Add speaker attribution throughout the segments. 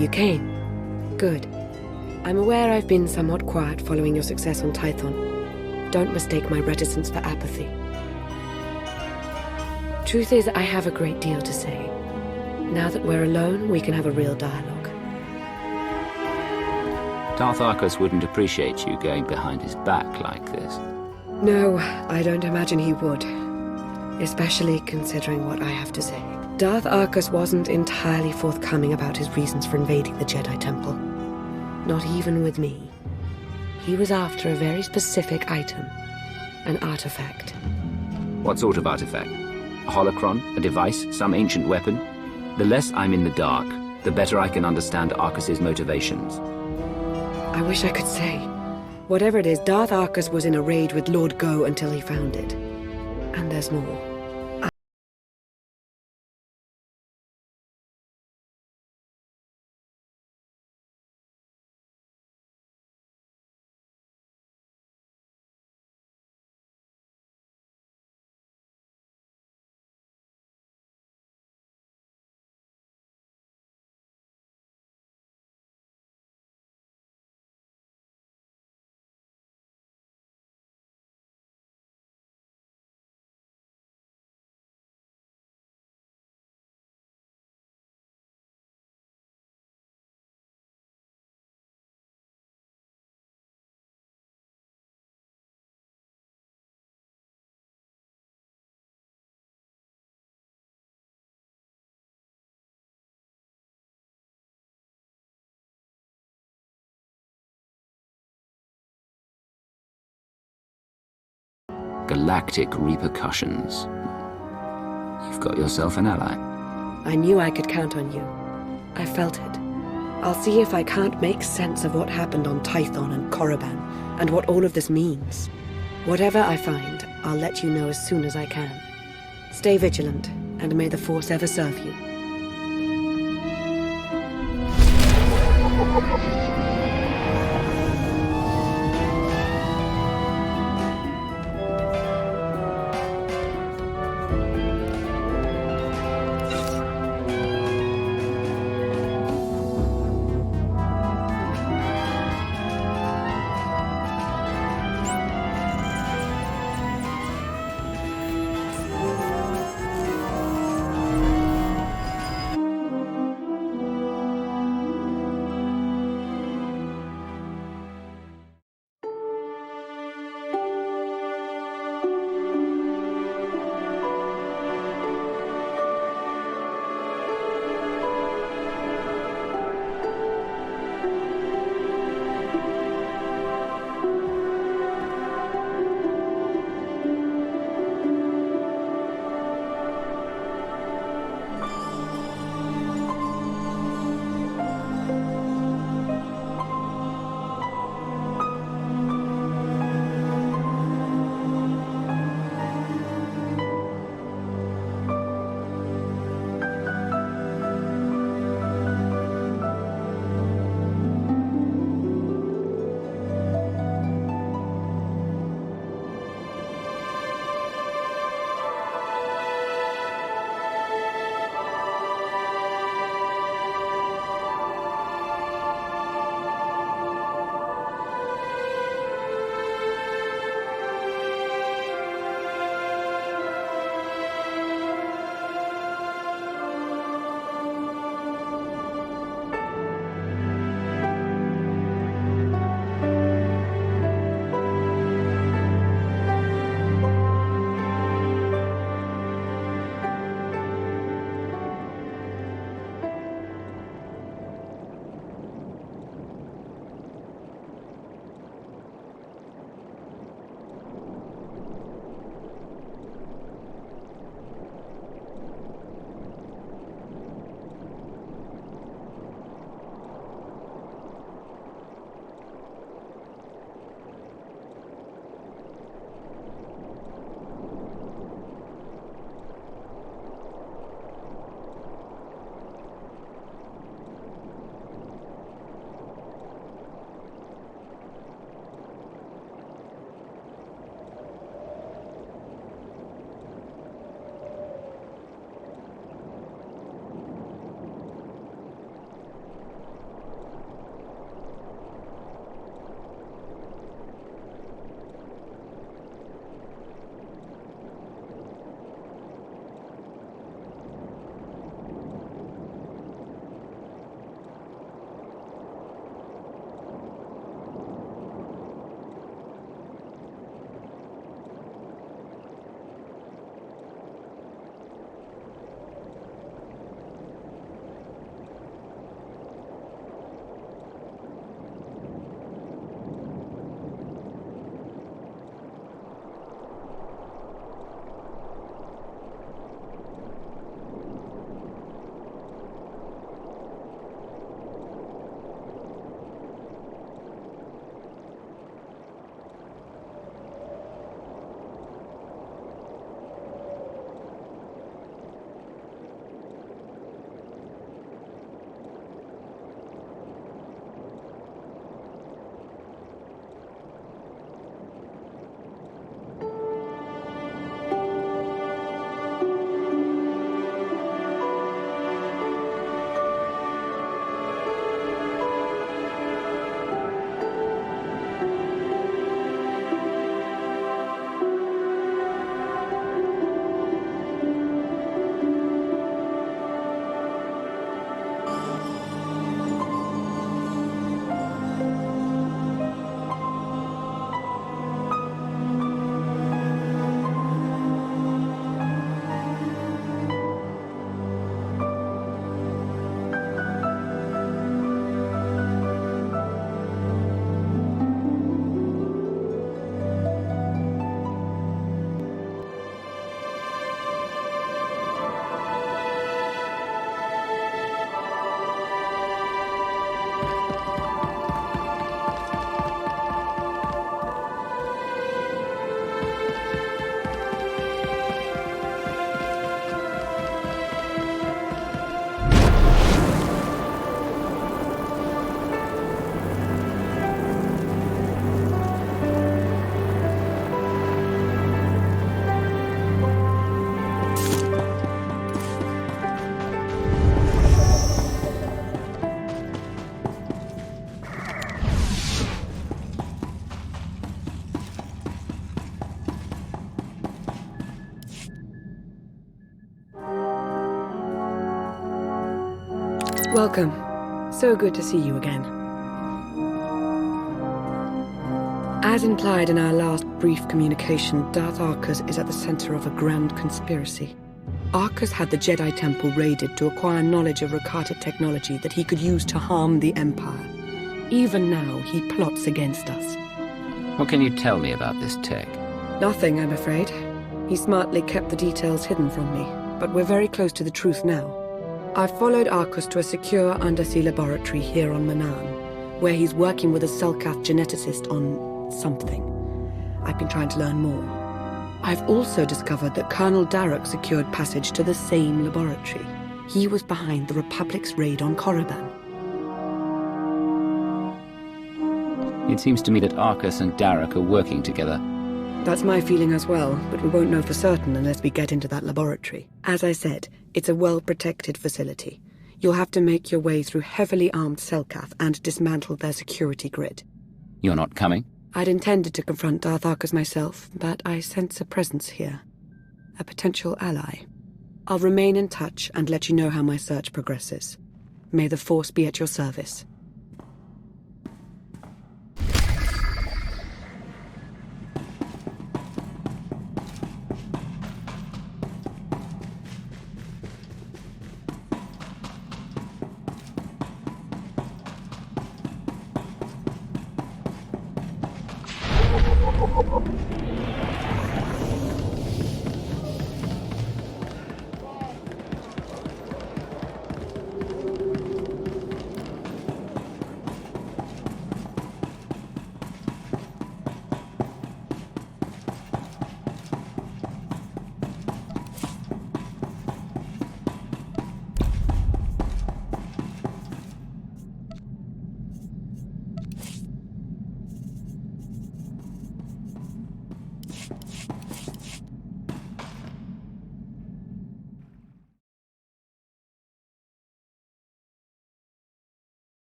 Speaker 1: You came. Good. I'm aware I've been somewhat quiet following your success on Tython. Don't mistake my reticence for apathy. Truth is, I have a great deal to say. Now that we're alone, we can have a real dialogue.
Speaker 2: Darth Arcus wouldn't appreciate you going behind his back like this.
Speaker 1: No, I don't imagine he would. Especially considering what I have to say. Darth Arcus wasn't entirely forthcoming about his reasons for invading the Jedi Temple. Not even with me. He was after a very specific item. An artifact.
Speaker 2: What sort of artifact? A holocron? A device? Some ancient weapon? The less I'm in the dark, the better I can understand Arcus's motivations.
Speaker 1: I wish I could say. Whatever it is, Darth Arcus was in a raid with Lord Go until he found it. And there's more.
Speaker 2: Galactic repercussions. You've got yourself an ally.
Speaker 1: I knew I could count on you. I felt it. I'll see if I can't make sense of what happened on Tython and Korriban, and what all of this means. Whatever I find, I'll let you know as soon as I can. Stay vigilant, and may the Force ever serve you. Welcome. So good to see you again. As implied in our last brief communication, Darth Arcus is at the center of a grand conspiracy. Arcus had the Jedi Temple raided to acquire knowledge of Rakata technology that he could use to harm the Empire. Even now, he plots against us.
Speaker 2: What can you tell me about this tech?
Speaker 1: Nothing, I'm afraid. He smartly kept the details hidden from me, but we're very close to the truth now. I've followed Arcus to a secure undersea laboratory here on Manaan, where he's working with a Selkath geneticist on something. I've been trying to learn more. I've also discovered that Colonel Darroch secured passage to the same laboratory. He was behind the Republic's raid on Korriban.
Speaker 2: It seems to me that Arcus and Darroch are working together.
Speaker 1: That's my feeling as well, but we won't know for certain unless we get into that laboratory. As I said, it's a well-protected facility. You'll have to make your way through heavily armed Selkath and dismantle their security grid.
Speaker 2: You're not coming?
Speaker 1: I'd intended to confront Darth Arcus myself, but I sense a presence here. A potential ally. I'll remain in touch and let you know how my search progresses. May the Force be at your service.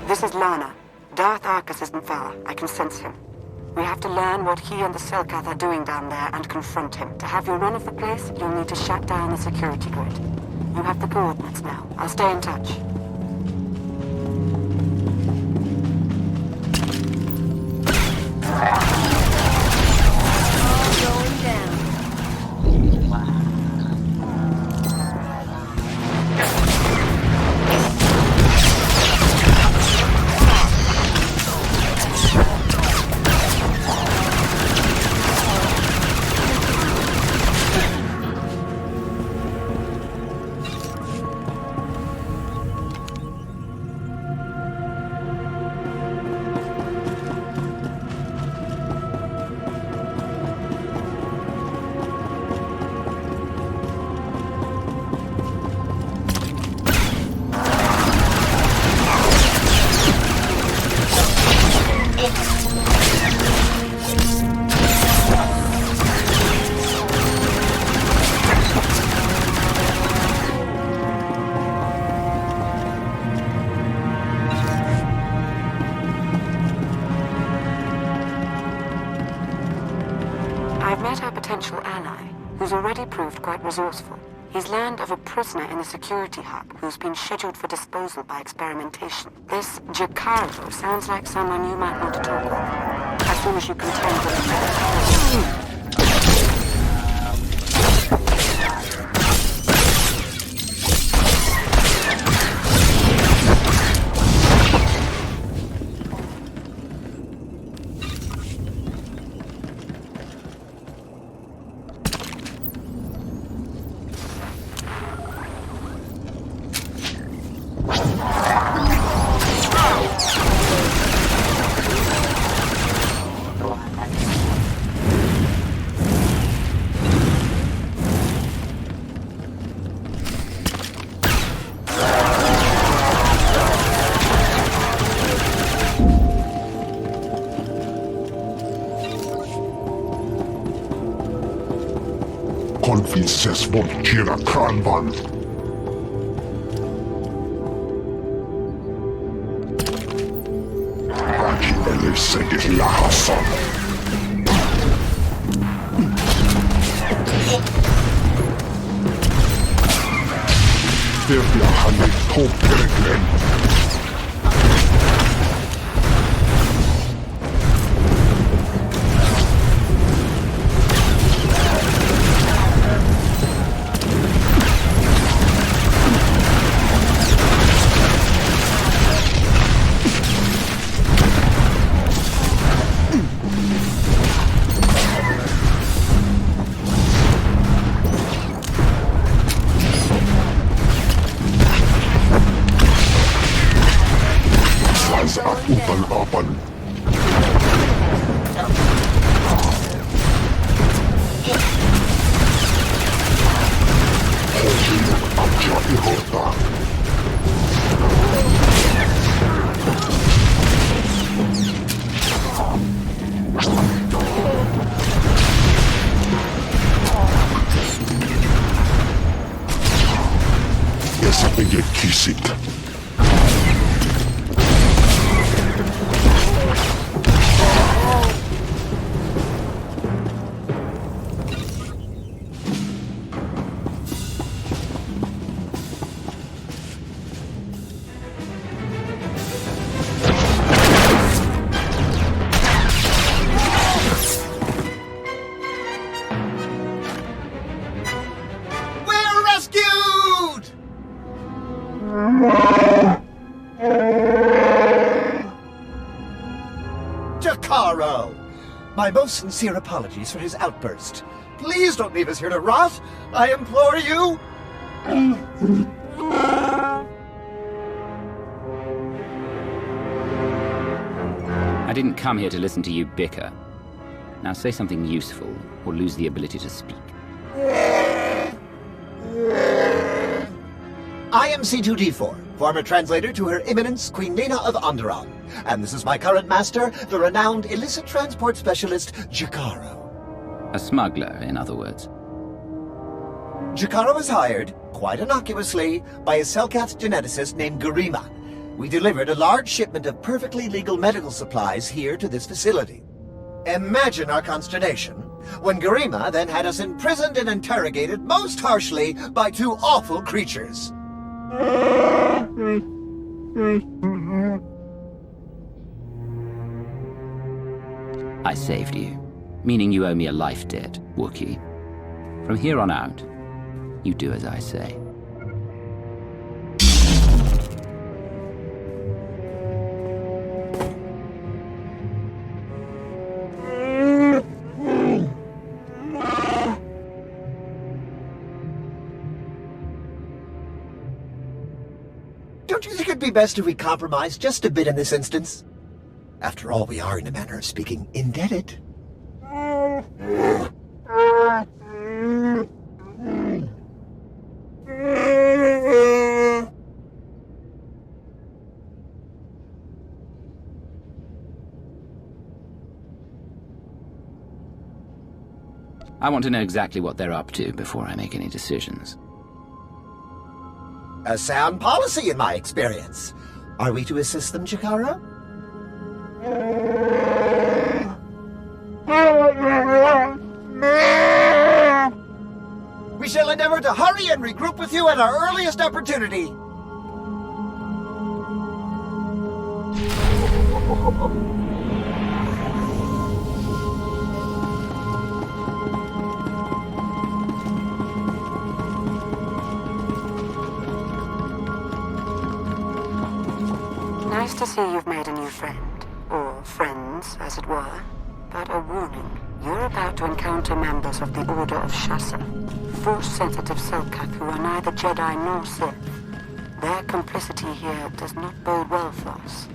Speaker 1: This is Lana. Darth Arcus isn't far. I can sense him. We have to learn what he and the Selkath are doing down there and confront him. To have your run of the place, you'll need to shut down the security grid. You have the coordinates now. I'll stay in touch. Already proved quite resourceful. He's learned of a prisoner in the security hub who's been scheduled for disposal by experimentation. This Giancarlo sounds like someone you might want to talk with. As soon as you contend with him.
Speaker 3: Anfises Volkira Kranvan. Aki Eliezer Lahasson. Vveaver Hanni Topperglen. Upan. Aja ihota. Ja sä pidät kisit.
Speaker 4: My most sincere apologies for his outburst. Please don't leave us here to rot. I implore you.
Speaker 2: I didn't come here to listen to you bicker. Now say something useful, or lose the ability to speak.
Speaker 4: I am C2D4, former translator to Her Eminence Queen Nina of Onderon. And this is my current master, the renowned illicit transport specialist, Jakaro.
Speaker 2: A smuggler, in other words.
Speaker 4: Jakaro was hired, quite innocuously, by a Selkath geneticist named Garima. We delivered a large shipment of perfectly legal medical supplies here to this facility. Imagine our consternation when Garima then had us imprisoned and interrogated most harshly by two awful creatures.
Speaker 2: I saved you, meaning you owe me a life debt, Wookiee. From here on out, you do as I say.
Speaker 4: Don't you think it'd be best if we compromise just a bit in this instance? After all, we are, in a manner of speaking, indebted.
Speaker 2: I want to know exactly what they're up to before I make any decisions.
Speaker 4: A sound policy, in my experience. Are we to assist them, Jakaro? We shall endeavor to hurry and regroup with you at our earliest opportunity.
Speaker 1: Nice to see you've made a new friend. Or friends, as it were. But a warning. You're about to encounter members of the Order of Shasa. Force-sensitive Selkath who are neither Jedi nor Sith. Their complicity here does not bode well for us.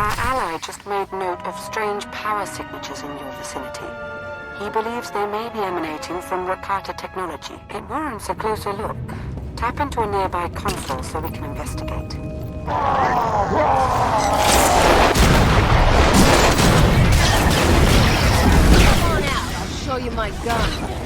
Speaker 1: Our ally just made note of strange power signatures in your vicinity. He believes they may be emanating from Rakata technology. It warrants a closer look. Tap into a nearby console so we can investigate.
Speaker 5: Come on out, I'll show you my gun.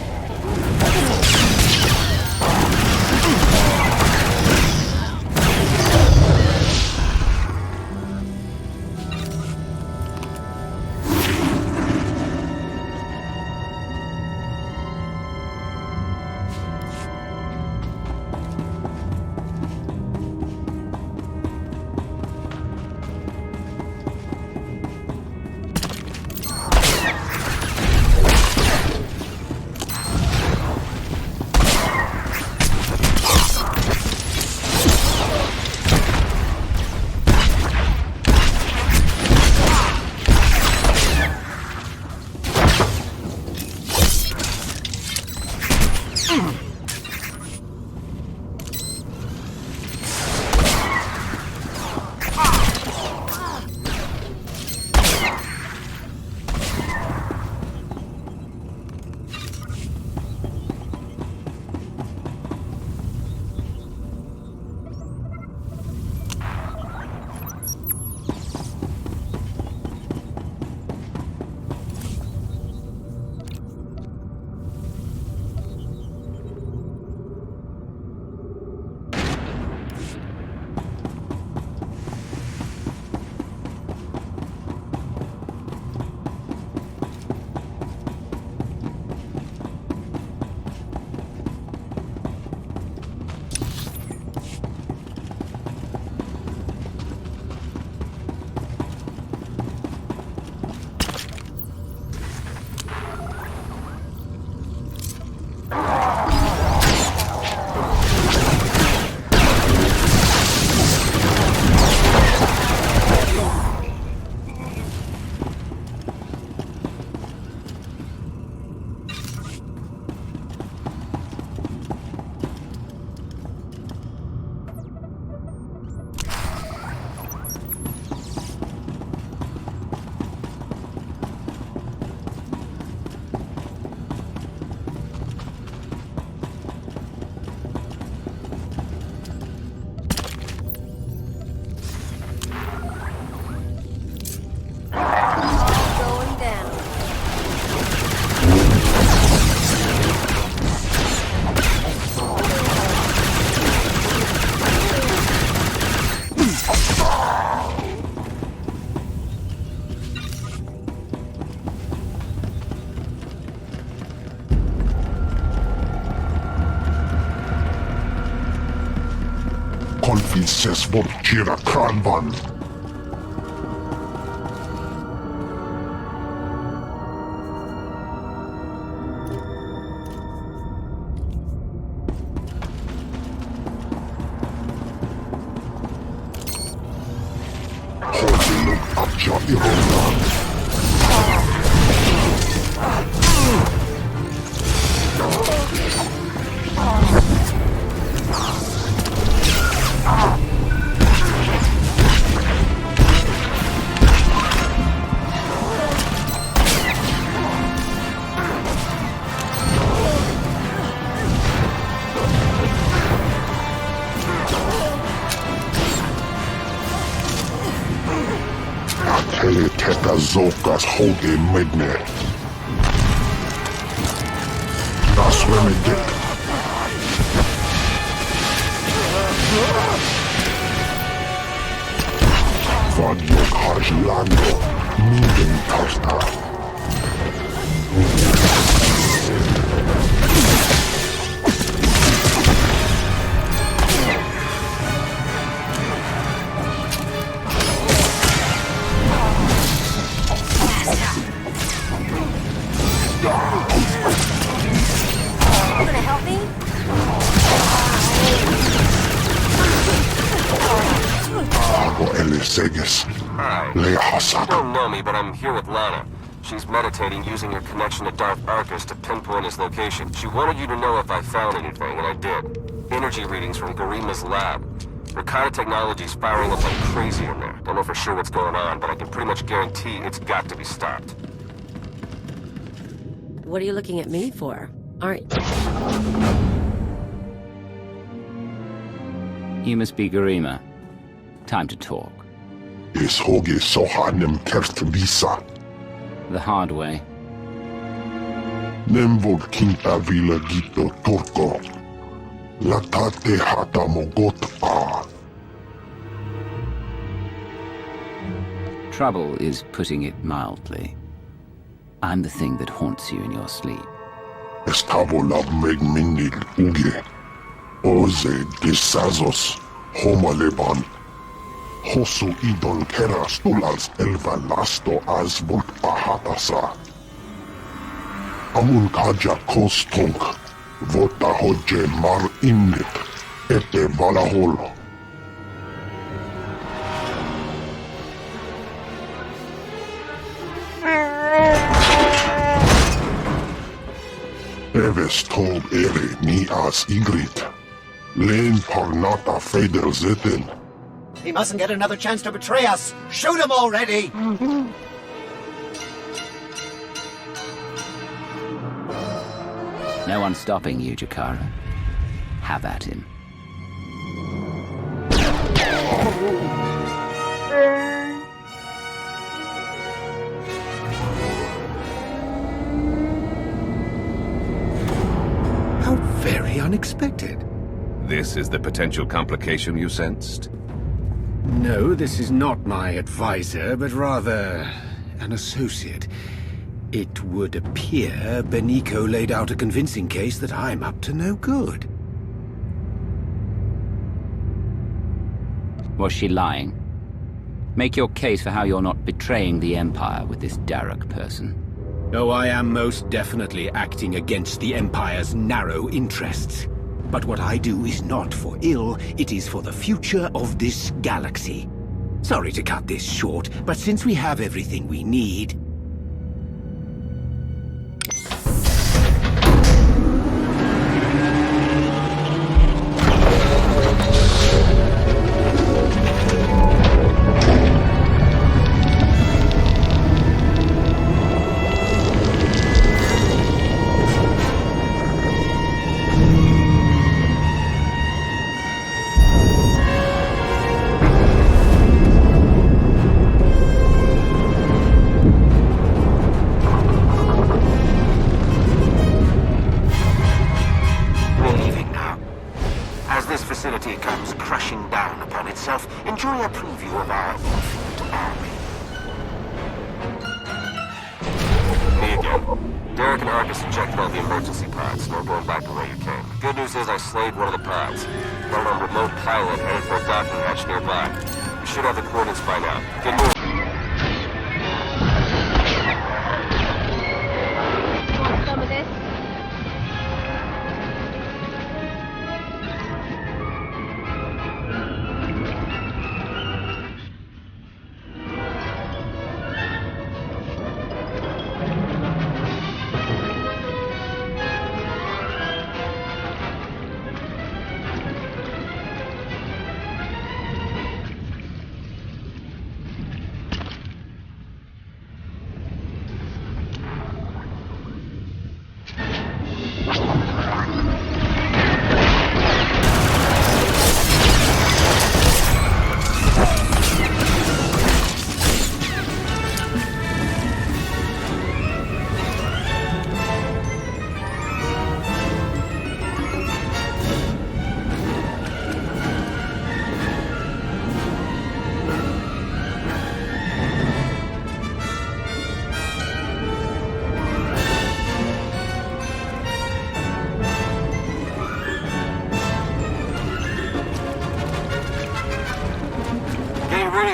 Speaker 3: Konfisses vårt kira kanvan. Holdilog atja i rondan. Heli tätä zokas hoge medne. Das remedek. Vad jag har landat, miden tarta.
Speaker 6: Hi. You don't know me, but I'm here with Lana. She's meditating using her connection to Darth Arcus to pinpoint his location. She wanted you to know if I found anything, and I did. Energy readings from Garima's lab. Rakata technology's firing up like crazy in there. Don't know for sure what's going on, but I can pretty much guarantee it's got to be stopped.
Speaker 5: What are you looking at me for? Aren't...
Speaker 2: You must be Garima. Time to talk.
Speaker 3: Es hoge sohanem kerst visa.
Speaker 2: The hard way.
Speaker 3: Nemvod kinta vila gito turko. Latate hata mogot a.
Speaker 2: Trouble is putting it mildly. I'm the thing that haunts you in your sleep.
Speaker 3: Estavo lab meg minnig uge. Oze disazos. Homaleban. Hosu idon kera stulals elva lasto as volt ahatasa. Amun kaja kostunk. Vota hodje mar innit. Ete valahol. Eves tov ere ni as igrit. Len parnata feder zeten.
Speaker 4: He mustn't get another chance to betray us! Shoot him already!
Speaker 2: No one's stopping you, Jakara. Have at him.
Speaker 7: How very unexpected. This is the potential complication you sensed? No, this is not my advisor, but rather an associate. It would appear Beniko laid out a convincing case that I'm up to no good.
Speaker 2: Was she lying? Make your case for how you're not betraying the Empire with this Daruk person.
Speaker 7: Oh, I am most definitely acting against the Empire's narrow interests. But what I do is not for ill, it is for the future of this galaxy. Sorry to cut this short, but since we have everything we need...
Speaker 6: I slayed one of the pods. Got on a remote pilot headed for a docking hatch nearby. You should have the coordinates by now. Good news.
Speaker 5: Want some of this?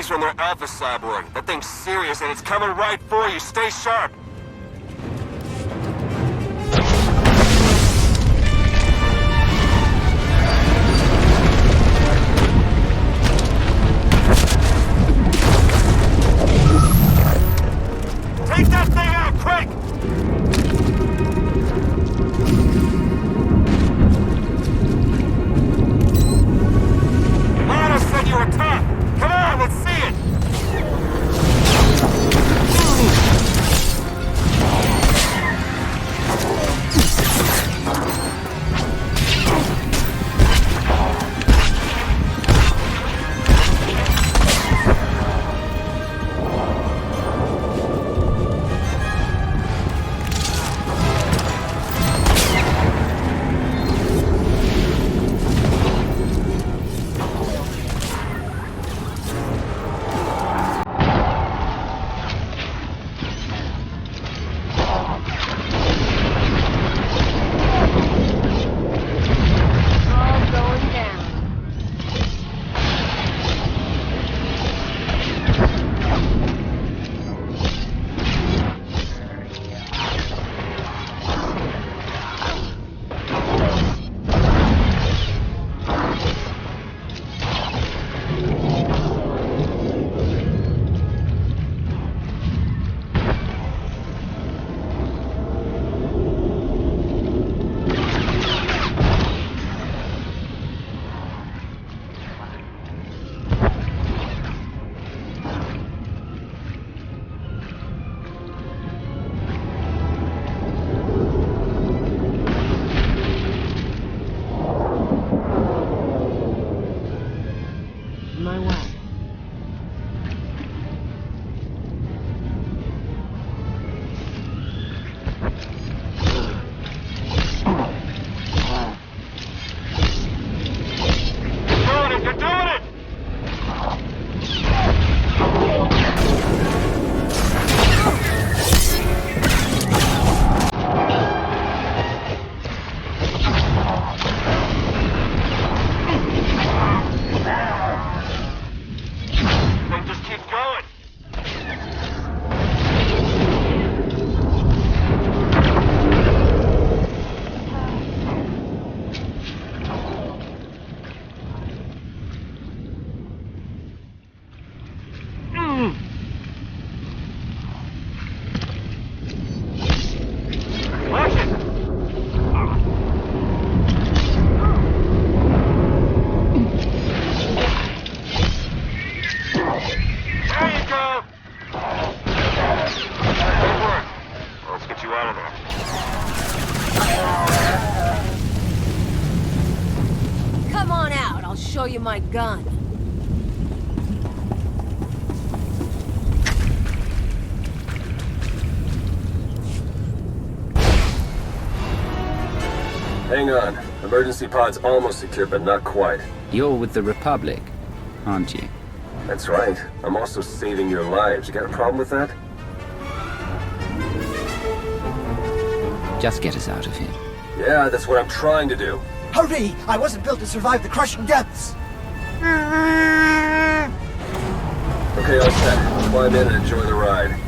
Speaker 6: From their Alpha cyborg. That thing's serious and it's coming right for you. Stay sharp. Take that thing out, quick! Lana said you were tough. Come on, let's see it!
Speaker 5: Come on out, I'll show you my gun.
Speaker 6: Hang on. Emergency pod's almost secure, but not quite.
Speaker 2: You're with the Republic, aren't you?
Speaker 6: That's right. I'm also saving your lives. You got a problem with that?
Speaker 2: Just get us out of here.
Speaker 6: Yeah, that's what I'm trying to do.
Speaker 4: Hurry! I wasn't built to survive the crushing depths!
Speaker 6: Okay, all set. Climb in and enjoy the ride.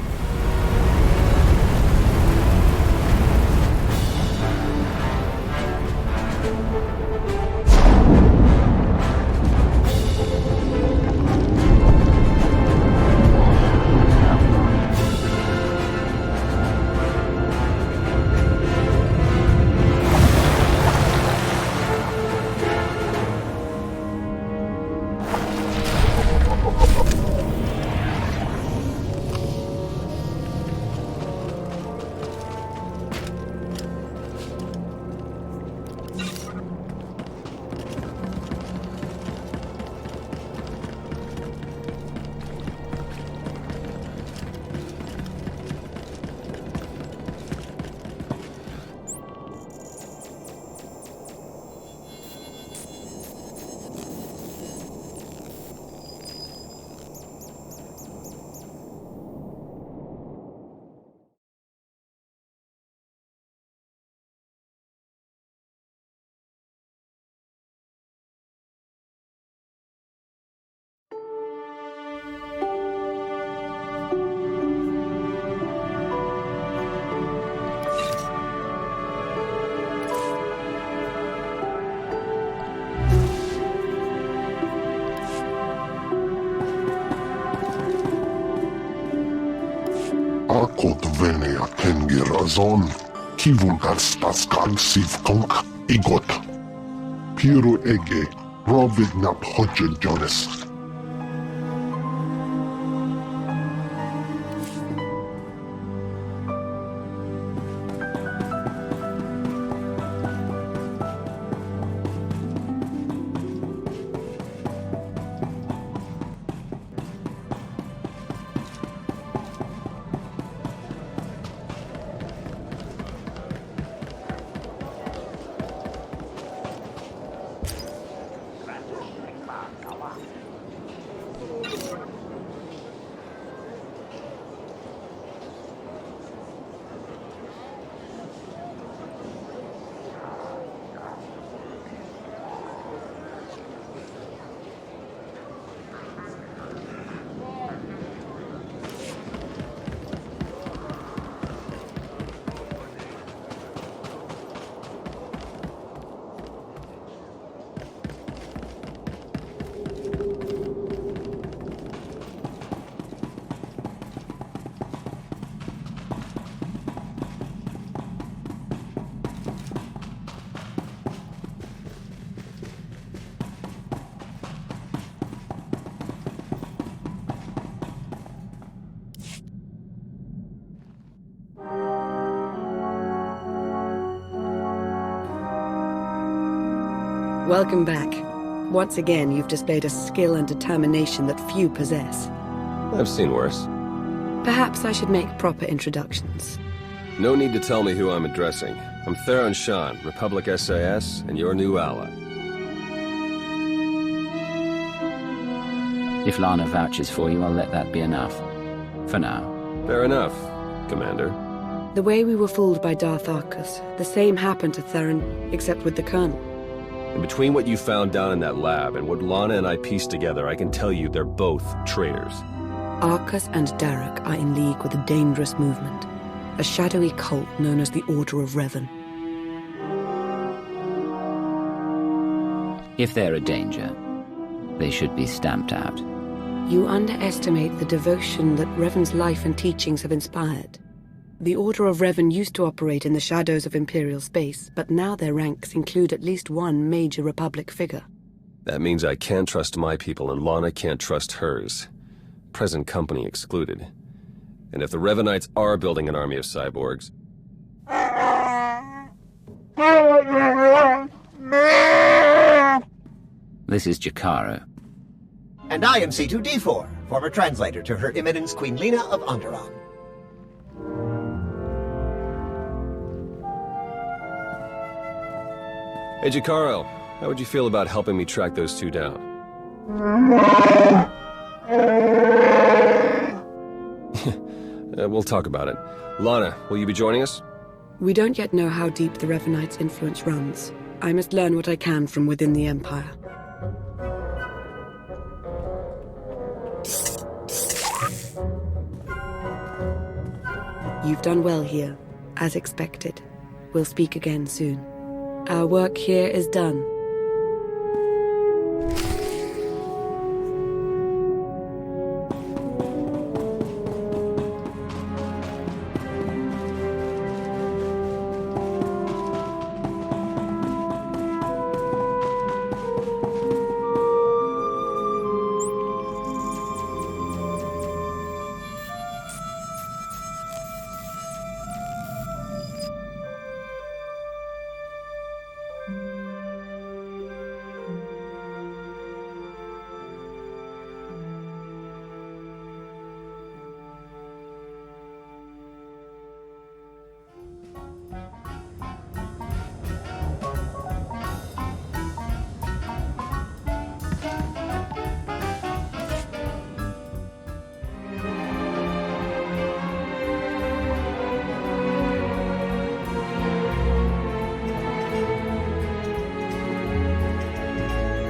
Speaker 3: Akot venea tengirazon, kivulgarstas kalsivkonk igot. Piru ege, rovidnap hodgen jones.
Speaker 1: Welcome back. Once again, you've displayed a skill and determination that few possess.
Speaker 6: I've seen worse.
Speaker 1: Perhaps I should make proper introductions.
Speaker 6: No need to tell me who I'm addressing. I'm Theron Shan, Republic SAS, and your new ally.
Speaker 2: If Lana vouches for you, I'll let that be enough. For now.
Speaker 6: Fair enough, Commander.
Speaker 1: The way we were fooled by Darth Arcus, the same happened to Theron, except with the Colonel.
Speaker 6: And between what you found down in that lab and what Lana and I pieced together, I can tell you they're both traitors.
Speaker 1: Arcus and Derek are in league with a dangerous movement, a shadowy cult known as the Order of Revan.
Speaker 2: If they're a danger, they should be stamped out.
Speaker 1: You underestimate the devotion that Revan's life and teachings have inspired. The Order of Revan used to operate in the shadows of Imperial space, but now their ranks include at least one major Republic figure.
Speaker 6: That means I can't trust my people and Lana can't trust hers. Present company excluded. And if the Revanites are building an army of cyborgs...
Speaker 2: This is Jakaro.
Speaker 4: And I am C2D4, former translator to Her Eminence Queen Lena of Onderon.
Speaker 8: Hey, Jakaro. How would you feel about helping me track those two down? We'll talk about it. Lana, will you be joining us?
Speaker 1: We don't yet know how deep the Revanite's influence runs. I must learn what I can from within the Empire. You've done well here, as expected. We'll speak again soon. Our work here is done.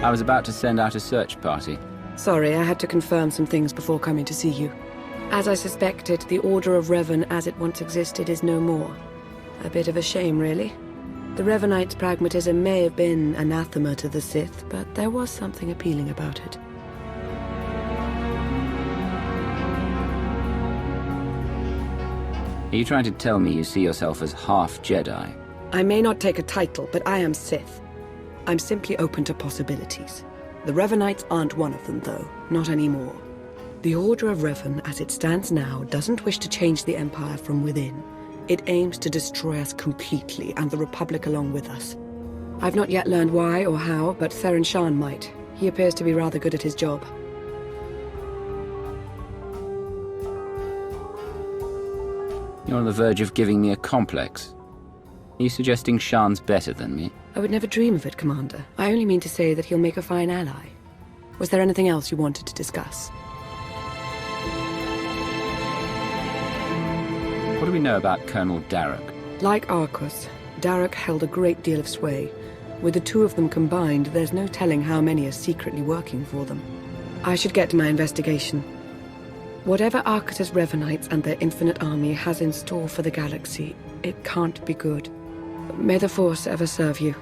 Speaker 2: I was about to send out a search party.
Speaker 1: Sorry, I had to confirm some things before coming to see you. As I suspected, the Order of Revan as it once existed is no more. A bit of a shame, really. The Revanite's pragmatism may have been anathema to the Sith, but there was something appealing about it.
Speaker 2: Are you trying to tell me you see yourself as half Jedi?
Speaker 1: I may not take a title, but I am Sith. I'm simply open to possibilities. The Revanites aren't one of them, though. Not anymore. The Order of Revan, as it stands now, doesn't wish to change the Empire from within. It aims to destroy us completely, and the Republic along with us. I've not yet learned why or how, but Theron Shan might. He appears to be rather good at his job.
Speaker 2: You're on the verge of giving me a complex. Are you suggesting Shan's better than me?
Speaker 1: I would never dream of it, Commander. I only mean to say that he'll make a fine ally. Was there anything else you wanted to discuss?
Speaker 2: What do we know about Colonel Darroch?
Speaker 1: Like Arcus, Darroch held a great deal of sway. With the two of them combined, there's no telling how many are secretly working for them. I should get to my investigation. Whatever Arcus's Revanites and their infinite army has in store for the galaxy, it can't be good. May the Force ever serve you.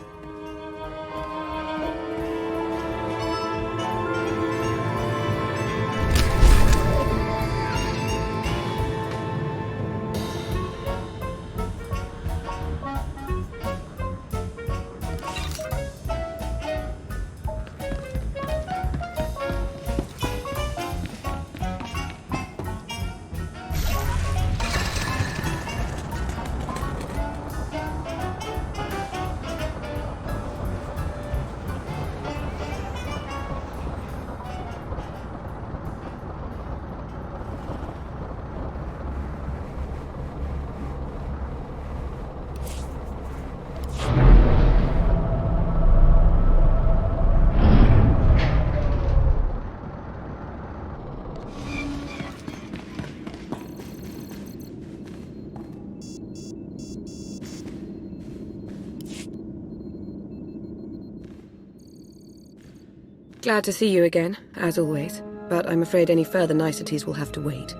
Speaker 1: Glad to see you again, as always, but I'm afraid any further niceties will have to wait.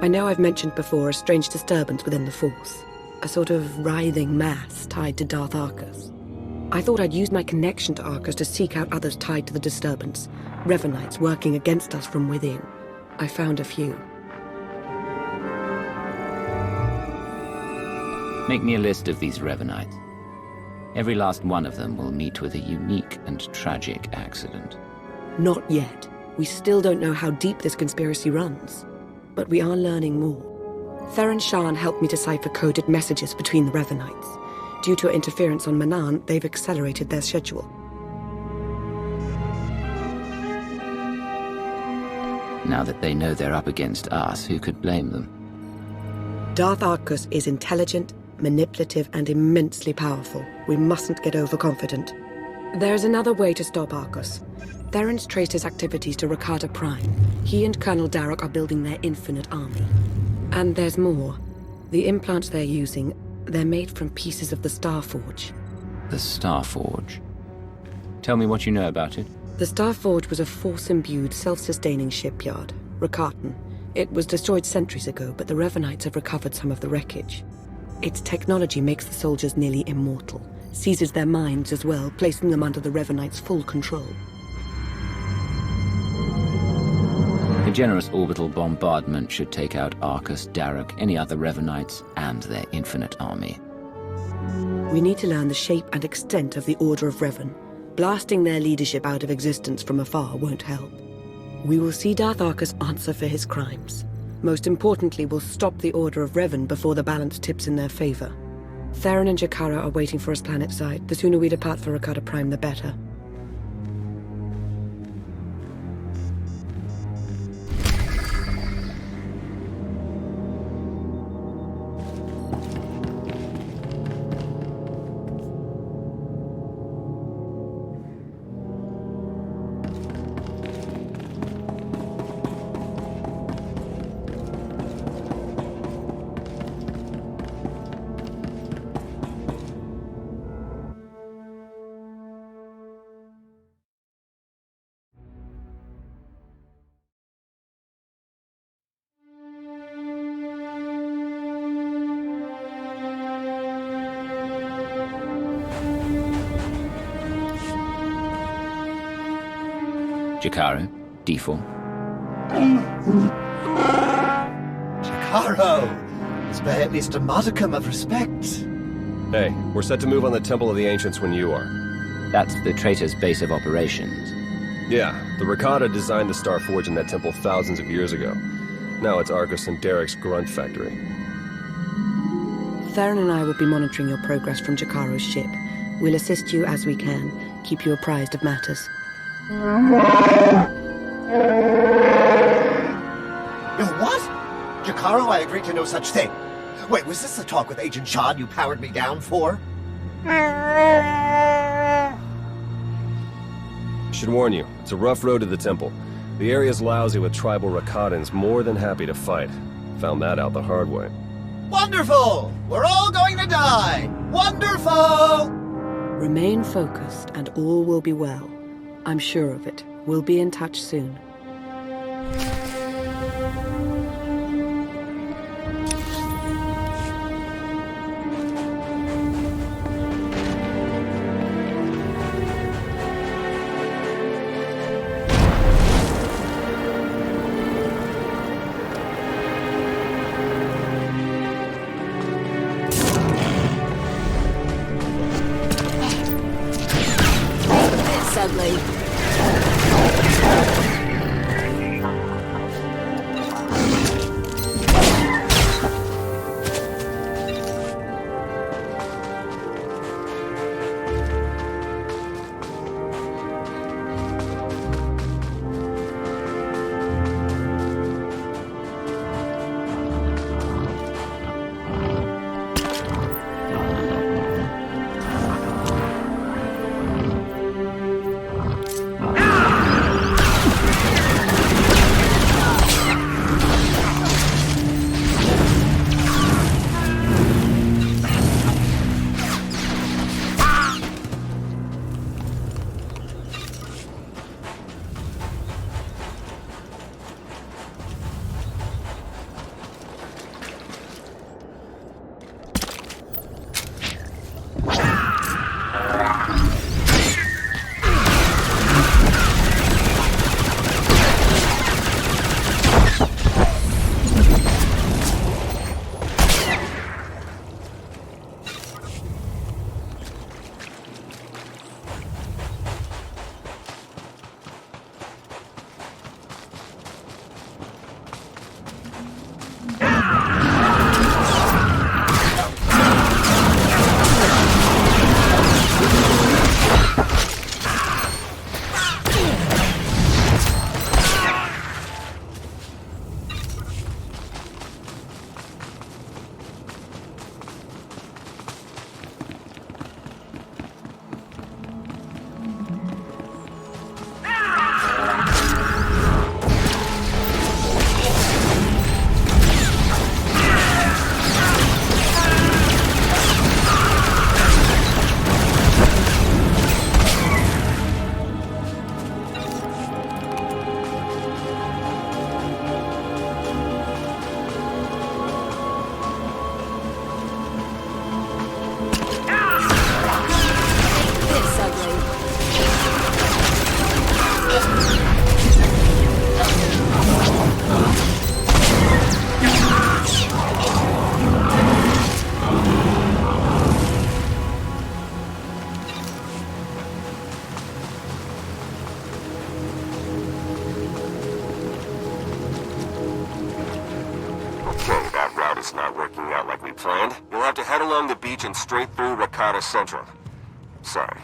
Speaker 1: I know I've mentioned before a strange disturbance within the Force, a sort of writhing mass tied to Darth Arcus. I thought I'd use my connection to Arcus to seek out others tied to the disturbance, Revanites working against us from within. I found a few.
Speaker 2: Make me a list of these Revanites. Every last one of them will meet with a unique and tragic accident.
Speaker 1: Not yet. We still don't know how deep this conspiracy runs. But we are learning more. Theron Shan helped me decipher coded messages between the Revanites. Due to interference on Manaan, they've accelerated their schedule.
Speaker 2: Now that they know they're up against us, who could blame them?
Speaker 1: Darth Arcus is intelligent, manipulative, and immensely powerful. We mustn't get overconfident. There's another way to stop Arcus. Theron's traced his activities to Rakata Prime. He and Colonel Darroch are building their infinite army. And there's more. The implants they're using, they're made from pieces of the Starforge.
Speaker 2: The Starforge? Tell me what you know about it.
Speaker 1: The Starforge was a Force-imbued, self-sustaining shipyard, Rakatan. It was destroyed centuries ago, but the Revanites have recovered some of the wreckage. Its technology makes the soldiers nearly immortal, seizes their minds as well, placing them under the Revanites' full control.
Speaker 2: A generous orbital bombardment should take out Arcus, Darroch, any other Revanites, and their infinite army.
Speaker 1: We need to learn the shape and extent of the Order of Revan. Blasting their leadership out of existence from afar won't help. We will see Darth Arcus answer for his crimes. Most importantly, we'll stop the Order of Revan before the balance tips in their favor. Theron and Jakara are waiting for us planetside. The sooner we depart for Rakata Prime, the better.
Speaker 2: Jakaro, D4.
Speaker 4: Jakaro! Spare at least a modicum of respect.
Speaker 8: Hey, we're set to move on the Temple of the Ancients when you are.
Speaker 2: That's the traitor's base of operations.
Speaker 8: Yeah, the Rakata designed the Starforge in that temple thousands of years ago. Now it's Arcus and Darroch's grunt factory.
Speaker 1: Theron and I will be monitoring your progress from Jakaro's ship. We'll assist you as we can, keep you apprised of matters.
Speaker 4: You what? Jakaro, I agreed to no such thing. Wait, was this the talk with Agent Shan you powered me down for?
Speaker 8: Should warn you, it's a rough road to the temple. The area's lousy with tribal Rakatans more than happy to fight. Found that out the hard way.
Speaker 4: Wonderful! We're all going to die! Wonderful!
Speaker 1: Remain focused and all will be well. I'm sure of it. We'll be in touch soon.
Speaker 5: It's ugly.
Speaker 6: working out like we planned. You'll have to head along the beach and straight through Rakata Central. Sorry.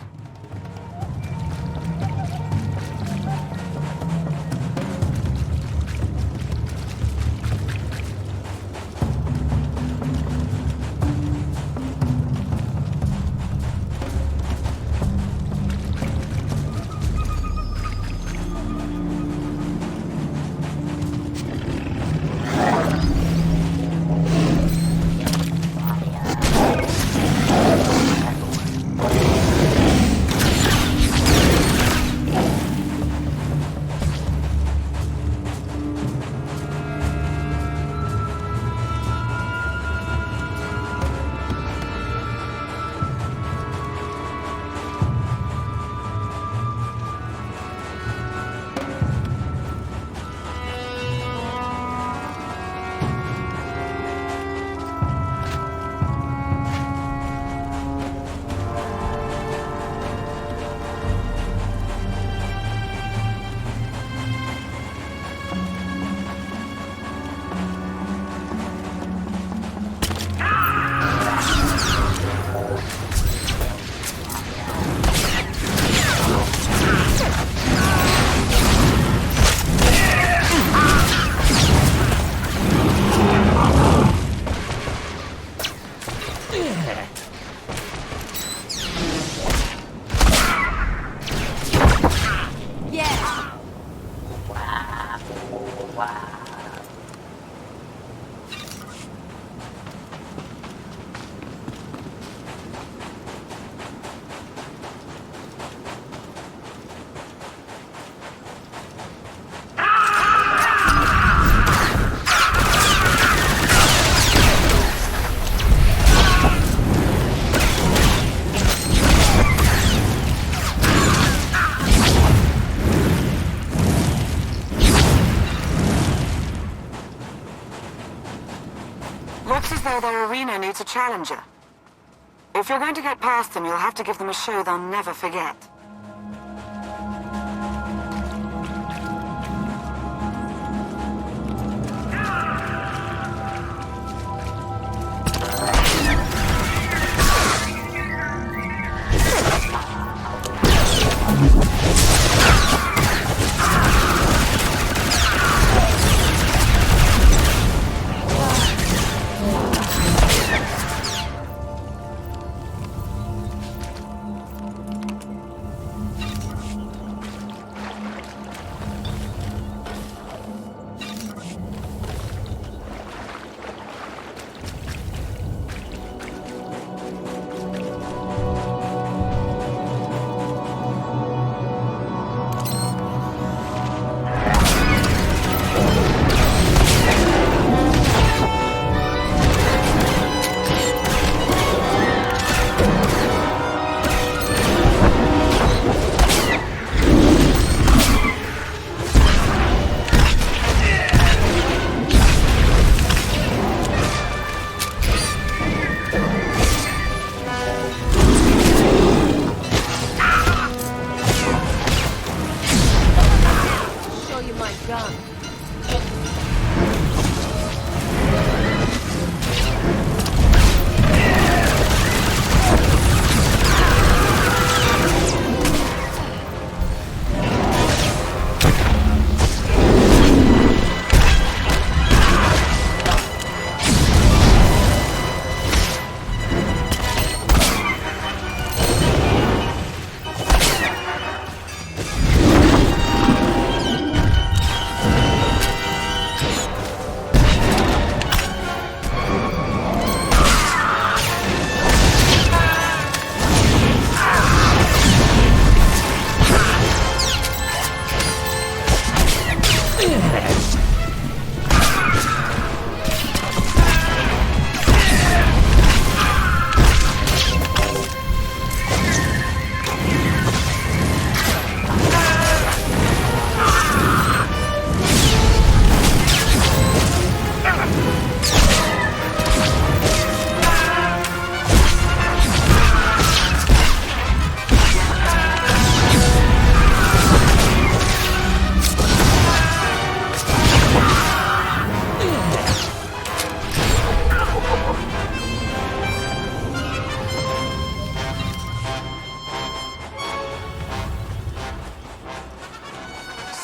Speaker 9: Looks as though their arena needs a challenger. If you're going to get past them, you'll have to give them a show they'll never forget.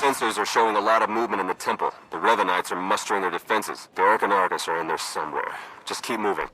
Speaker 6: Sensors are showing a lot of movement in the temple. The Revenites are mustering their defenses. Derek and Argus are in there somewhere. Just keep moving.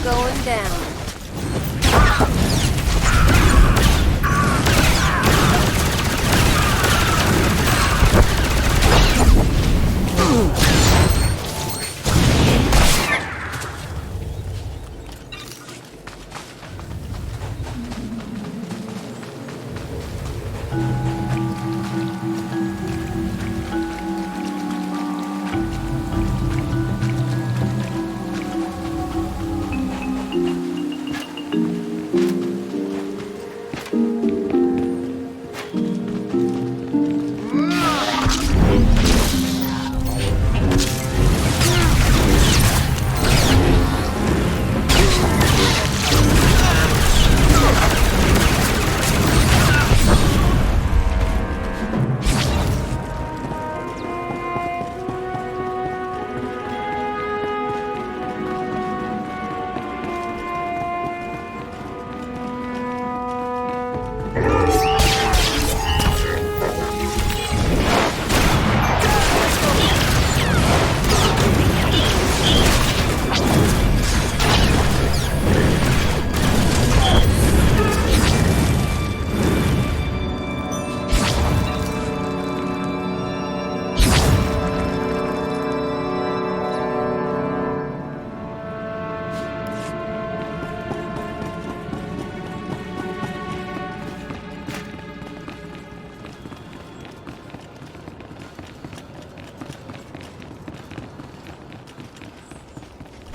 Speaker 5: Going down.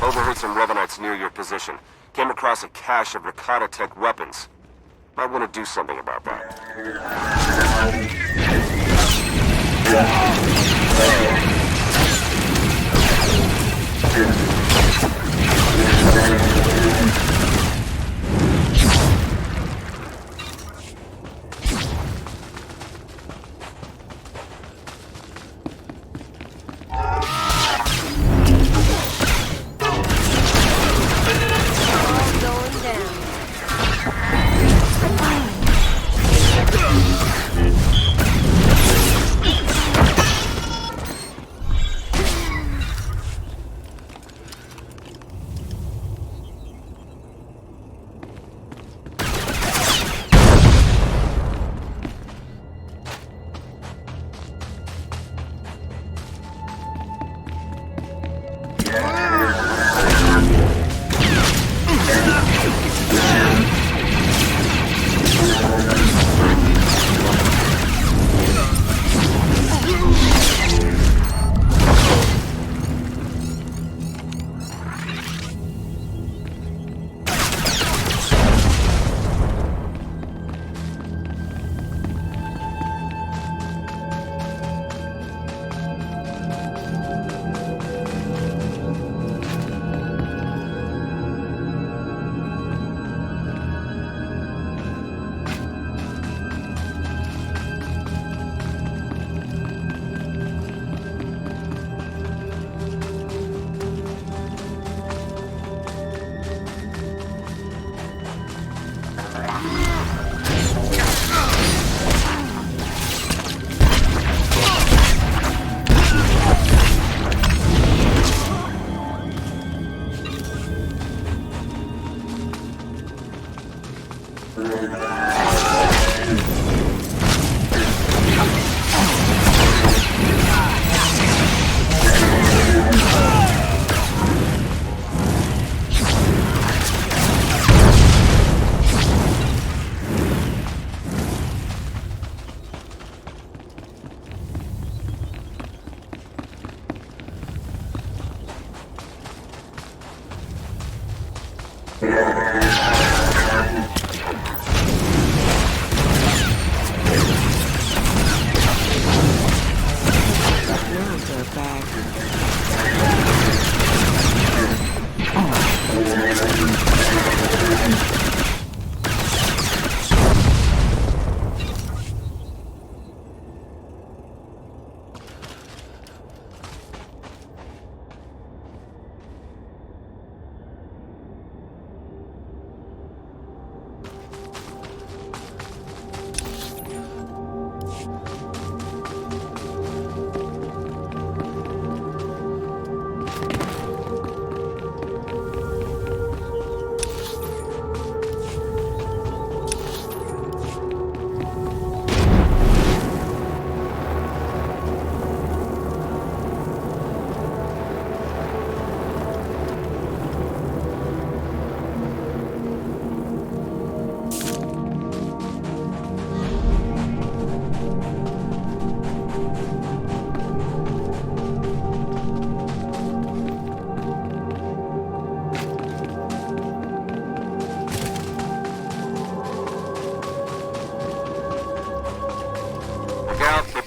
Speaker 6: Overheard some Revenites near your position. Came across a cache of Rakata-tech weapons. Might want to do something about that.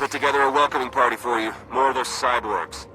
Speaker 6: put together a welcoming party for you. More of those cyborgs.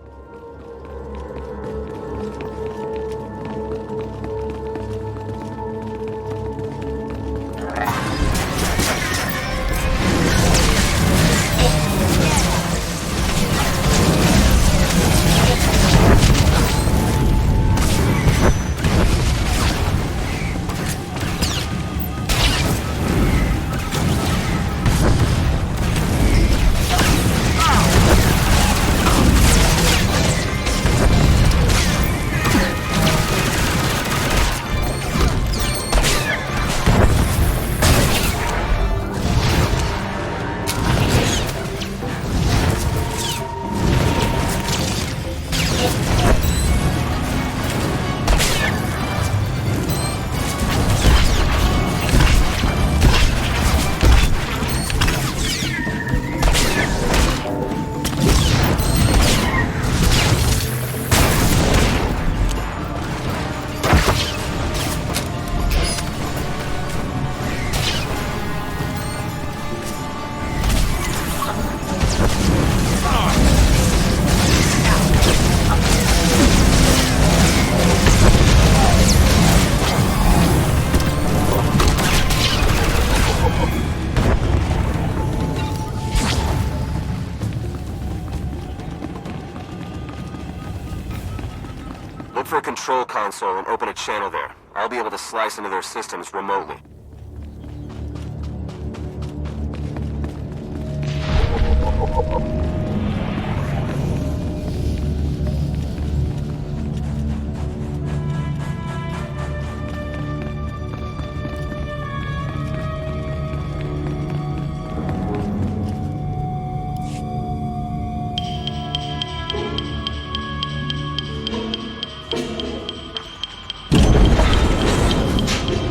Speaker 6: Look for a control console and open a channel there. I'll be able to slice into their systems remotely.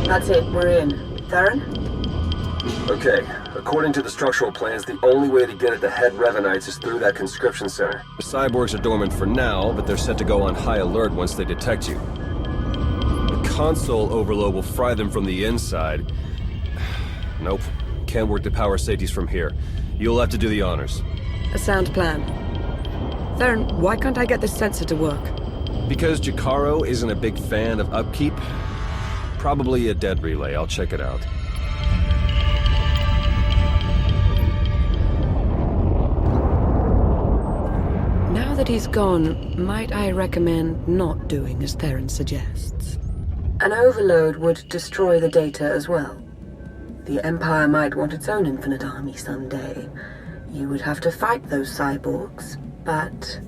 Speaker 10: That's it, we're in. Theron?
Speaker 8: Okay, according to the structural plans, the only way to get at the head Revenites is through that conscription center. The cyborgs are dormant for now, but they're set to go on high alert once they detect you. The console overload will fry them from the inside. Nope, can't work the power safeties from here. You'll have to do the honors.
Speaker 1: A sound plan. Theron, why can't I get this sensor to work?
Speaker 8: Because Jakaro isn't a big fan of upkeep. Probably a dead relay. I'll check it out.
Speaker 1: Now that he's gone, might I recommend not doing as Theron suggests? An overload would destroy the data as well. The Empire might want its own infinite army someday. You would have to fight those cyborgs, but...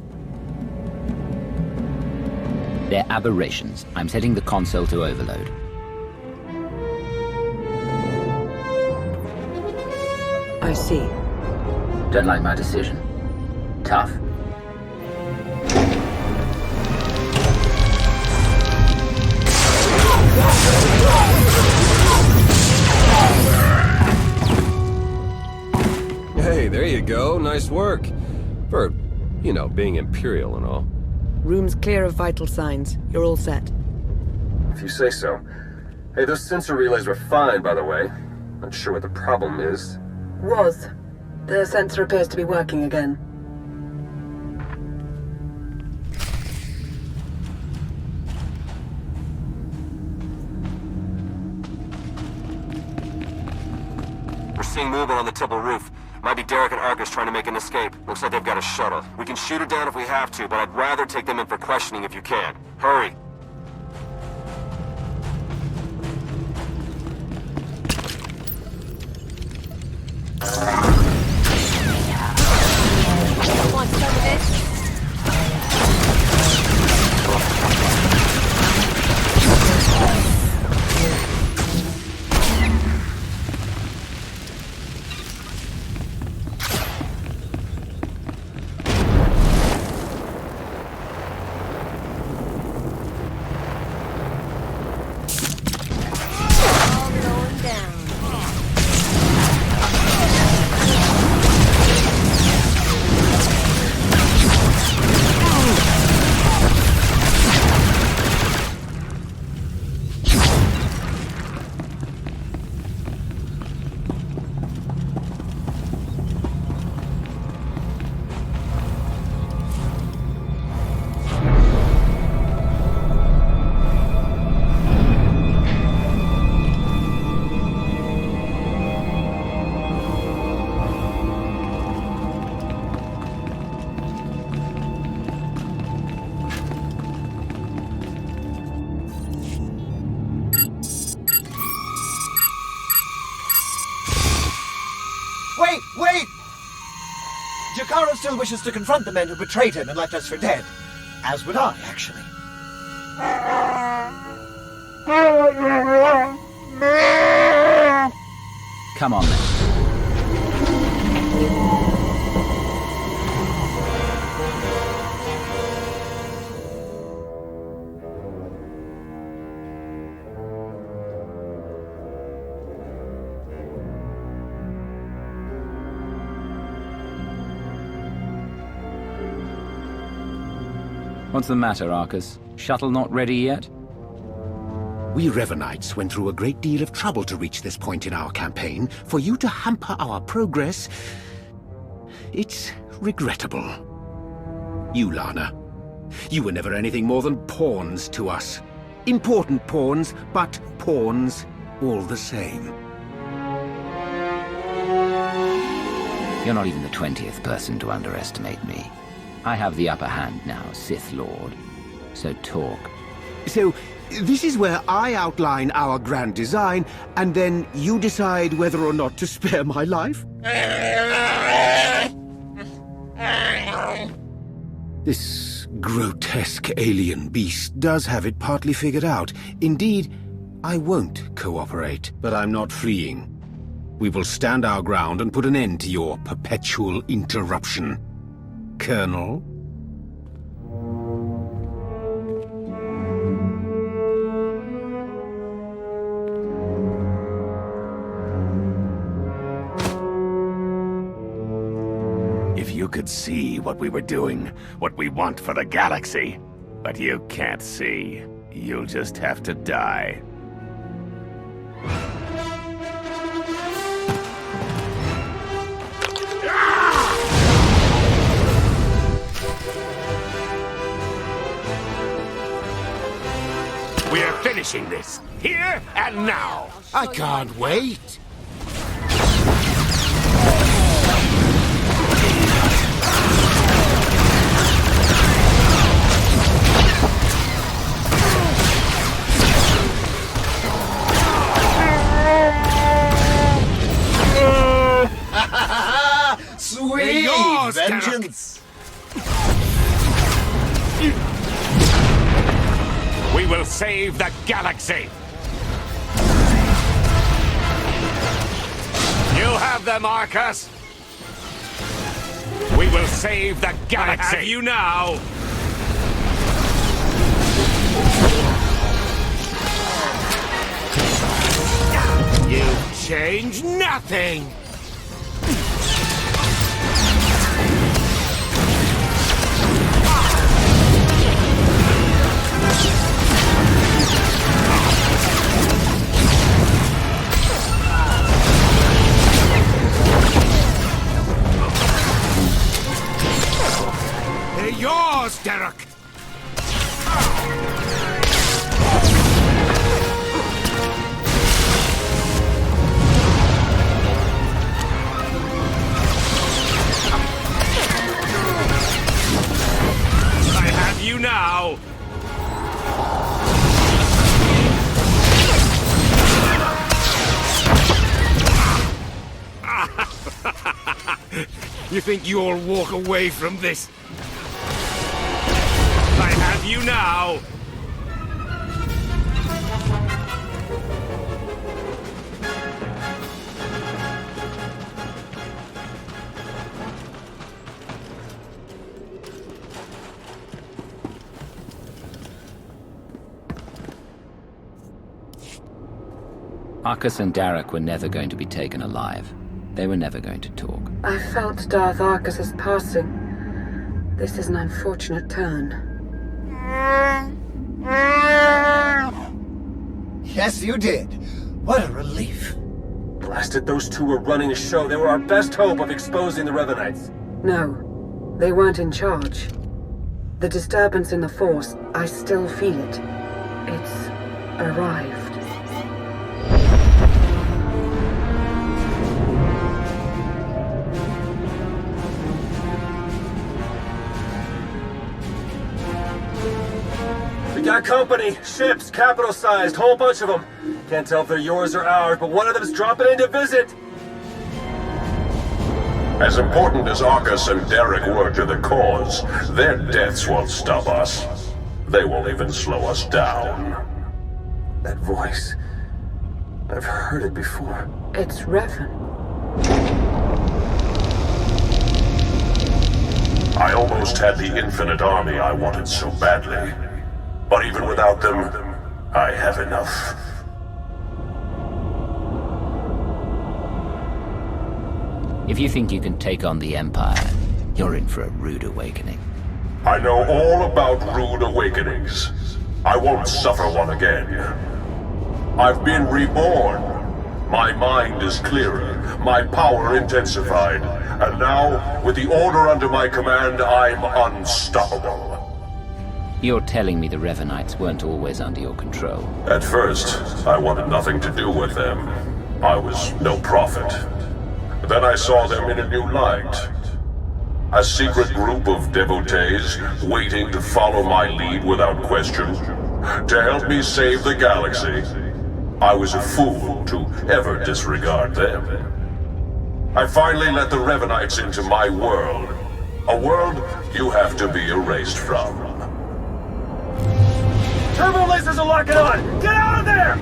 Speaker 2: They're aberrations. I'm setting the console to overload.
Speaker 1: I see.
Speaker 2: Don't like my decision. Tough.
Speaker 8: Hey, there you go. Nice work. For, you know, being Imperial and all.
Speaker 1: Room's clear of vital signs. You're all set.
Speaker 8: If you say so. Hey, those sensor relays were fine, by the way. Not sure what the problem is.
Speaker 1: Was. The sensor appears to be working again.
Speaker 6: We're seeing movement on the temple roof. Might be Derek and Arcus trying to make an escape. Looks like they've got a shuttle. We can shoot it down if we have to, but I'd rather take them in for questioning if you can. Hurry.
Speaker 5: Want some of this?
Speaker 4: Hekarro still wishes to confront the men who betrayed him and left us for dead. As would I, actually.
Speaker 2: Come on, then. What's the matter, Arcus? Shuttle not ready yet?
Speaker 7: We Revenites went through a great deal of trouble to reach this point in our campaign. For you to hamper our progress, it's regrettable. You, Lana, you were never anything more than pawns to us. Important pawns, but pawns all the same.
Speaker 2: You're not even the 20th person to underestimate me. I have the upper hand now, Sith Lord. So talk.
Speaker 7: So, this is where I outline our grand design, and then you decide whether or not to spare my life? This grotesque alien beast does have it partly figured out. Indeed, I won't cooperate, but I'm not fleeing. We will stand our ground and put an end to your perpetual interruption. Colonel?
Speaker 11: If you could see what we were doing, what we want for the galaxy, but you can't see, you'll just have to die. We're finishing this, here and now.
Speaker 7: I can't wait.
Speaker 4: Sweet
Speaker 7: yours,
Speaker 4: vengeance!
Speaker 11: We will save the galaxy! You have them, Arcus! We will save the galaxy! I have you now! You change nothing! They're yours, Derek! I have you now! You think you'll walk away from this? I have you now!
Speaker 2: Arcus and Darroch were never going to be taken alive. They were never going to talk.
Speaker 10: I felt Darth Arcus's passing. This is an unfortunate turn.
Speaker 4: Yes, you did. What a relief.
Speaker 8: Blasted, those two were running a show. They were our best hope of exposing the Revenites.
Speaker 10: No, they weren't in charge. The disturbance in the Force, I still feel it. It's arrived.
Speaker 8: We got company, ships, capital-sized, whole bunch of them. Can't tell if they're yours or ours, but one of them's dropping in to visit.
Speaker 3: As important as Arcus and Derek were to the cause, their deaths won't stop us. They won't even slow us down.
Speaker 8: That voice... I've heard it before.
Speaker 10: It's Revan.
Speaker 3: I almost had the infinite army I wanted so badly. But even without them, I have enough.
Speaker 2: If you think you can take on the Empire, you're in for a rude awakening.
Speaker 3: I know all about rude awakenings. I won't suffer one again. I've been reborn. My mind is clearer, my power intensified, and now, with the order under my command, I'm unstoppable.
Speaker 2: You're telling me the Revanites weren't always under your control?
Speaker 3: At first, I wanted nothing to do with them. I was no prophet. Then I saw them in a new light. A secret group of devotees waiting to follow my lead without question, to help me save the galaxy. I was a fool to ever disregard them. I finally let the Revanites into my world. A world you have to be erased from.
Speaker 8: Turbo lasers are locking on! Get out of there!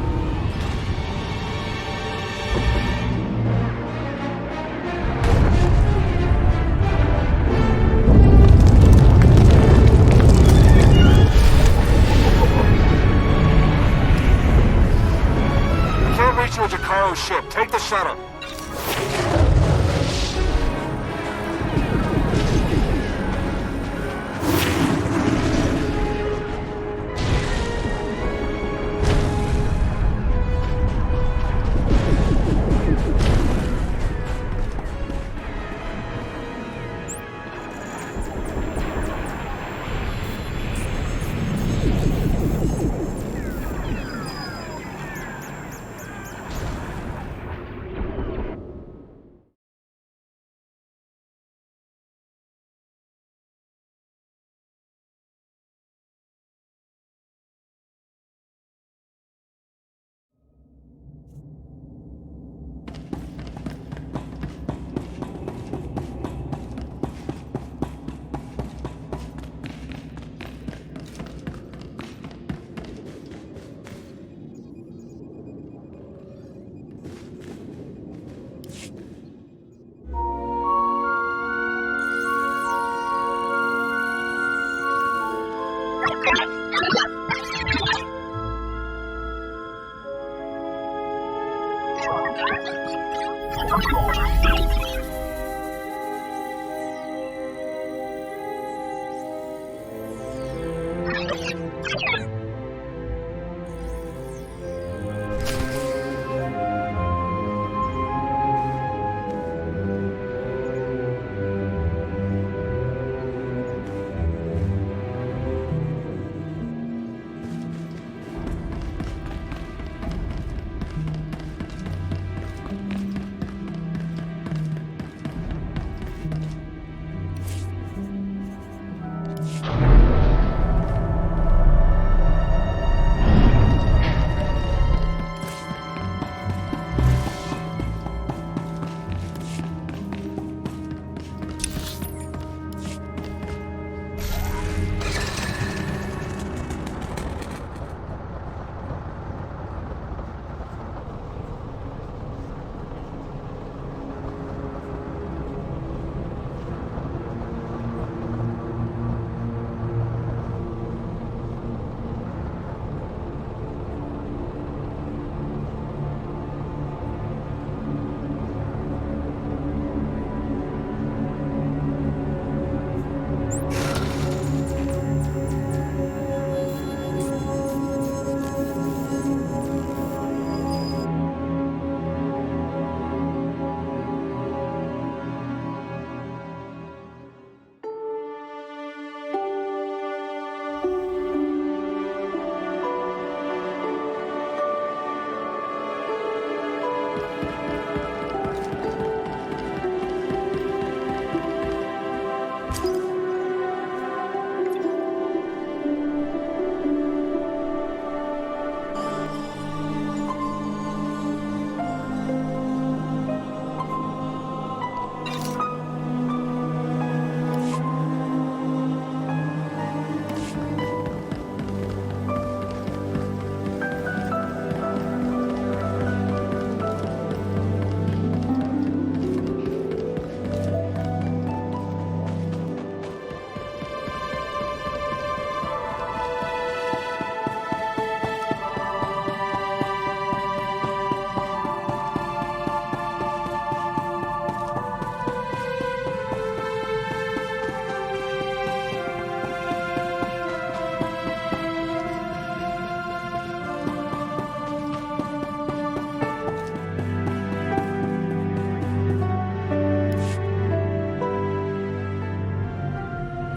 Speaker 6: Can't reach you with Jacaro's ship. Take the shuttle.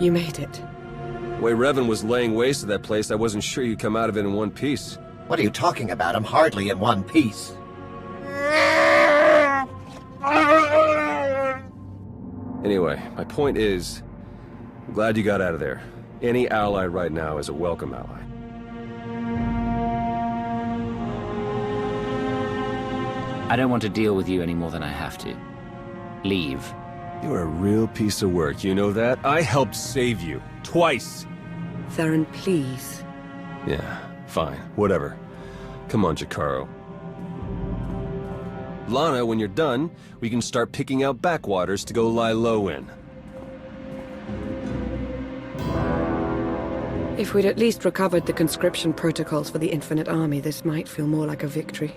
Speaker 1: You made it.
Speaker 8: The way Revan was laying waste to that place, I wasn't sure you'd come out of it in one piece.
Speaker 4: What are you talking about? I'm hardly in one piece.
Speaker 8: Anyway, my point is, I'm glad you got out of there. Any ally right now is a welcome ally.
Speaker 2: I don't want to deal with you any more than I have to. Leave.
Speaker 8: You're a real piece of work, you know that? I helped save you. Twice!
Speaker 1: Theron, please.
Speaker 8: Yeah, fine. Whatever. Come on, Jakaro. Lana, when you're done, we can start picking out backwaters to go lie low in.
Speaker 1: If we'd at least recovered the conscription protocols for the Infinite Army, this might feel more like a victory.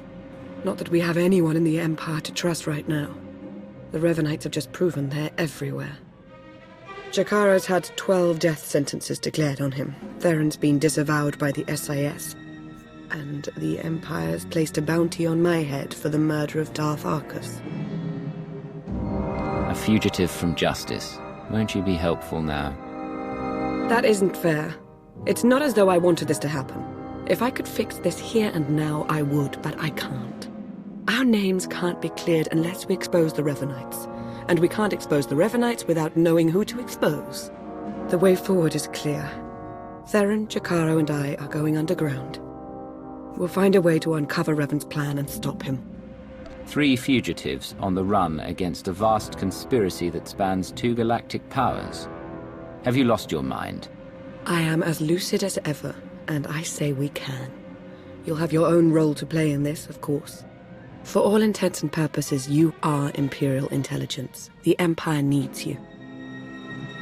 Speaker 1: Not that we have anyone in the Empire to trust right now. The Revanites have just proven they're everywhere. Jakaro's had 12 death sentences declared on him. Theron's been disavowed by the SIS. And the Empire's placed a bounty on my head for the murder of Darth Arcus.
Speaker 2: A fugitive from justice. Won't you be helpful now?
Speaker 1: That isn't fair. It's not as though I wanted this to happen. If I could fix this here and now, I would, but I can't. Our names can't be cleared unless we expose the Revanites. And we can't expose the Revanites without knowing who to expose. The way forward is clear. Theron, Jakaro, and I are going underground. We'll find a way to uncover Revan's plan and stop him.
Speaker 2: 3 fugitives on the run against a vast conspiracy that spans 2 galactic powers. Have you lost your mind?
Speaker 1: I am as lucid as ever, and I say we can. You'll have your own role to play in this, of course. For all intents and purposes, you are Imperial intelligence. The Empire needs you.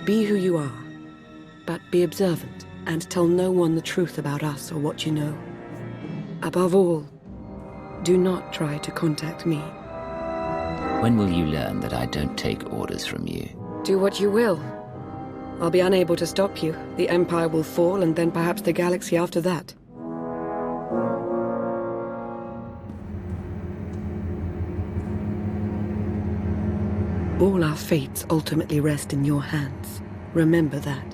Speaker 1: Be who you are, but be observant, and tell no one the truth about us or what you know. Above all, do not try to contact me.
Speaker 2: When will you learn that I don't take orders from you?
Speaker 1: Do what you will. I'll be unable to stop you. The Empire will fall, and then perhaps the galaxy after that. All our fates ultimately rest in your hands. Remember that.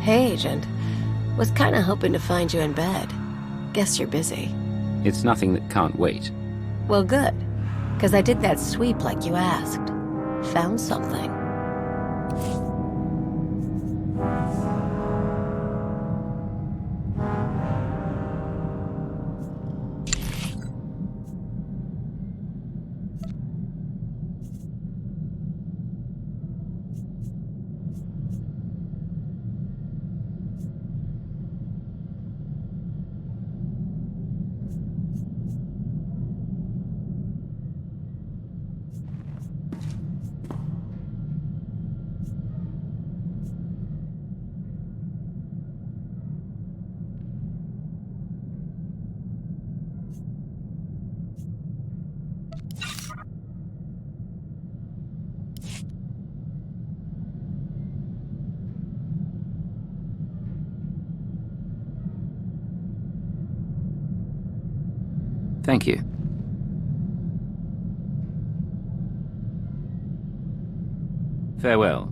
Speaker 12: Hey, Agent. Was kinda hoping to find you in bed. Guess you're busy.
Speaker 2: It's nothing that can't wait.
Speaker 12: Well, good. 'Cause I did that sweep like you asked. Found something.
Speaker 2: Thank you. Farewell.